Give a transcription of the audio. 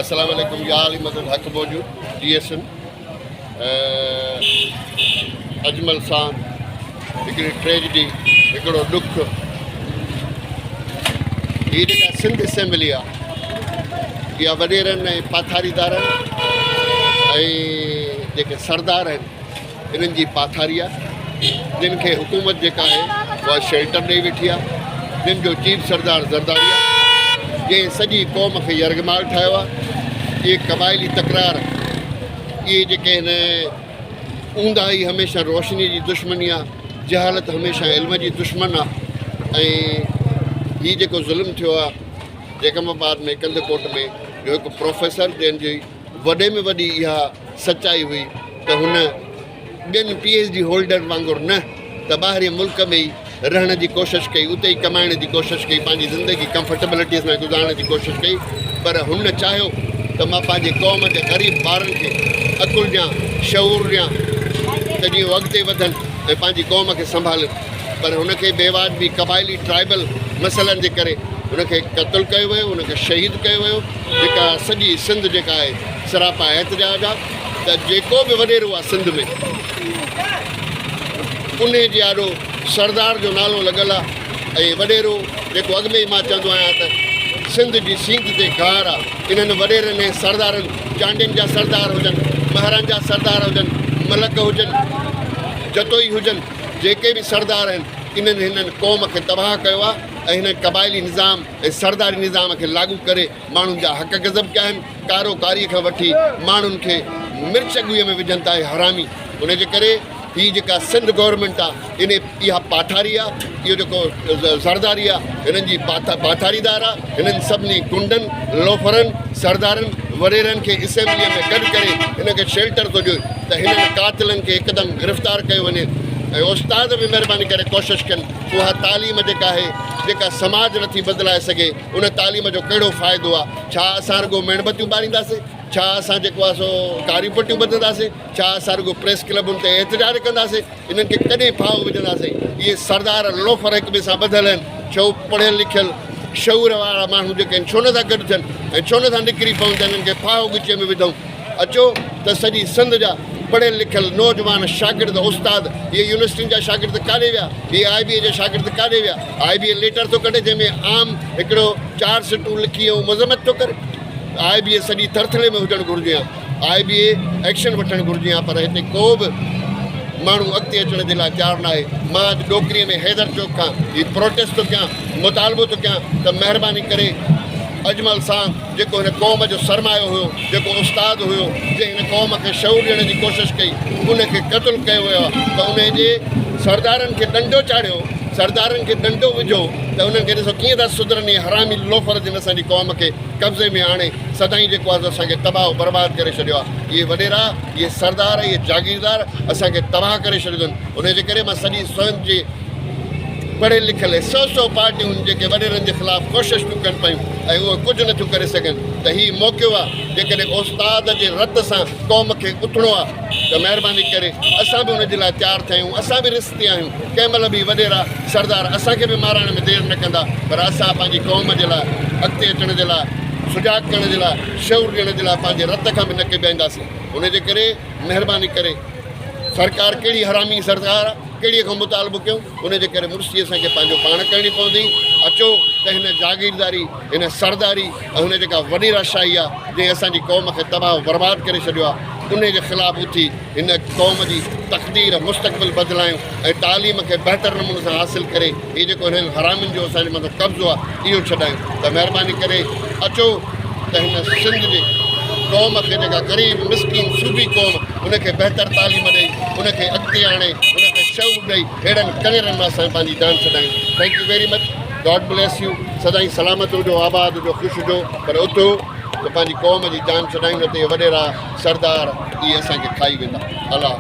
अस्सलाम वालेकुम या अली मदद हक मौजूद DSN अजमल सावंद हिकिड़ी ट्रेजिडी हिकिड़ो ॾुख हीअ जेका सिंध असेंबली आहे इहा वॾेरनि ऐं पाथारीदारनि ऐं जेके सरदार आहिनि इन्हनि जी पाथारी आहे जिन खे हुकूमत जेका आहे उहा शेल्टर ॾेई वेठी आहे जिन जो चीफ सरदार ज़रदारी आहे जंहिं सॼी क़ौम खे यरगमाल ठाहियो आहे। इहे क़बाइली तकरार इहे जेके हिन ऊंदा ई हमेशह रोशनी जी दुश्मनी आहे, जहालत हमेशह इल्म जी दुश्मन आहे। ऐं हीउ जेको ज़ुल्म थियो आहे जैकमाबाद में कंदकोट में जो हिकु प्रोफेसर जंहिंजी वॾे में वॾी इहा सचाई हुई त हुन ॿियनि PhD होल्डर वांगुरु न त ॿाहिरि मुल्क में ई रहण जी कोशिशि कई, उते ई कमाइण जी कोशिशि कई, पंहिंजी ज़िंदगी कंफर्टेबिलिटीअ सां गुज़ारण जी कोशिशि कई। पर हुन चाहियो त मां पंहिंजे क़ौम जे ग़रीब ॿारनि खे अकुल ॾियां, शऊर ॾियां त जीअं उहे अॻिते वधनि ऐं पंहिंजी क़ौम खे संभालनि। पर हुनखे बेवाजिबी क़बाइली ट्राइबल मसइलनि जे करे हुनखे क़तलु कयो वियो, हुनखे शहीद कयो वियो। जेका सॼी सिंध जेका आहे सरापा एहतजाज आहे त जेको बि वॾेरो आहे सिंध में उन जे आॾो सरदार जो नालो लॻल आहे। ऐं वॾेरो जेको अॻु में ई मां चवंदो आहियां त सिंध जी सींग ते गार आहे। इन्हनि वॾेरनि ऐं सरदारनि, चांडियुनि जा सरदार हुजनि, महाराज जा सरदार हुजनि, मलक हुजनि, जतोई हुजनि, जेके बि सरदार आहिनि इन्हनि हिननि क़ौम खे तबाह कयो आहे। ऐं हिन क़बाइली निज़ाम ऐं सरदारी निज़ाम खे लागू करे माण्हुनि जा हक़ गज़ब कया आहिनि। कारोकारीअ खां वठी माण्हुनि खे मिर्च ॻुईअ में विझनि था हरामी। उनजे करे हीअ जेका सिंध गवर्नमेंट आहे इहा पाठारी आहे, इहो जेको ज़रदारी आहे हिननि जी पाठारीदार आहे। हिननि सभिनी गुंडनि, लोफरनि, सरदारनि, वॾेरनि खे असेंबलीअ में गॾु करे हिनखे शेल्टर थो ॾियो त हिननि कातिलनि खे हिकदमि गिरफ़्तार कयो वञे। ऐं उस्ताद बि महिरबानी करे कोशिशि कनि उहा तालीम जेका आहे जेका समाज नथी बदिलाए सघे उन तालीम जो कहिड़ो फ़ाइदो आहे। छा असां रुॻो मेणबतियूं ॿारींदासीं? छा असां जेको आहे सो कारियूं पटियूं ॿधंदासीं? छा असां रुॻो प्रेस क्लबुनि ते एहतजाज कंदासीं? इन्हनि खे कॾहिं फाहो विझंदासीं? इहे सरदार लोफर हिक ॿिए सां ॿधियल आहिनि। छो पढ़ियल लिखियल शऊर वारा माण्हू जेके आहिनि छो नथा गॾु थियनि ऐं छो नथा निकिरी पवनि त हिननि खे फाहो ॻुचे में विधऊं? अचो त सॼी सिंध जा पढ़ियल लिखियल नौजवान शागिर्द उस्ताद, इहे यूनिवर्सिटियुनि जा शागिर्द काॾे विया? इहे IBA जा शागिर्द काॾे विया? IBA लेटर थो कढे जंहिंमें आम हिकिड़ो 4 सिटूं लिखी ऐं मज़म्मत थो करे। IBA सॼी तरथड़े में हुजणु घुरिजे हा। IBA एक्शन वठणु घुरिजे हा। पर हिते को बि माण्हू अॻिते अचण जे लाइ तयारु न आहे। मां अॼु डोकरीअ में हैदर चौक खां हीअ प्रोटेस्ट थो कयां, मुतालबो थो कयां त महिरबानी करे अजमल सावंद जेको हिन क़ौम जो सरमायो हुयो, जेको उस्ताद हुयो, जंहिं हिन क़ौम खे शऊर ॾियण जी कोशिशि कई, उनखे क़तलु कयो वियो आहे। त उनजे सरदारनि खे डंडो चाढ़ियो, सरदारनि खे डंडो विझो त उन्हनि खे ॾिसो कीअं था सुधरनि। हरामी लोफर जिन असांजी क़ौम खे कब्ज़े में आणे सदाईं जेको आहे असांखे तबाह बर्बादु करे छॾियो आहे। इहे वॾेरा, इहे सरदार, इहे जागीरदार असांखे तबाह करे छॾियो अथनि। उनजे करे मां सॼी स्वयं जे पढ़ियल लिखियल 100 पार्टियूं जेके वॾेरनि जे ख़िलाफ़ु कोशिशि थियूं कनि पियूं ऐं उहे कुझु नथियूं करे सघनि। त हीउ मौक़ो आहे जेकॾहिं उस्ताद जे रत सां क़ौम खे उथणो आहे त महिरबानी करे असां बि उनजे लाइ तयारु थियूं। असां बि रिश्ते आहियूं। कंहिं महिल बि वॾेरा सरदार असांखे बि मारण में देरि न कंदा। पर असां पंहिंजी क़ौम जे लाइ अॻिते अचण जे लाइ, सुजाग करण जे लाइ, शऊर ॾियण जे लाइ पंहिंजे रत खां बि न किबाईंदासीं। उनजे करे महिरबानी करे सरकार कहिड़ी हरामी सरकार आहे, कहिड़ीअ खां मुतालबो कयूं? उनजे करे मुर्सी असांखे पंहिंजो पाण करणी पवंदी। अचो त हिन जागीरदारी, हिन सरदारी ऐं हुन जेका वॾेराशाही आहे जंहिं असांजी क़ौम खे तबाह बर्बादु करे छॾियो आहे उन जे ख़िलाफ़ु उथी हिन क़ौम जी तक़दीर मुस्तक़बिल बदिलायूं ऐं तालीम खे बहितर नमूने सां हासिलु करे हीअ जेको हिननि हरामियुनि जो असांजे मथां कब्ज़ो आहे इहो छॾायूं। त महिरबानी करे अचो त हिन सिंध जे क़ौम खे जेका ग़रीब मिसकिन सूबी क़ौम उनखे बहितर तालीम ॾेई, उनखे अॻिते आणे, उनखे शऊर ॾेई अहिड़नि कनेरनि मां असां पंहिंजी जान छॾायूं। Thank you very much. God bless you. सदाईं सलामत हुजो, आबाद हुजो, ख़ुशि हुजो। पर उथो त पंहिंजी क़ौम जी जान छॾायूं न त इहे वॾेरा सरदार इहे असांखे खाई वेंदा। अलाह।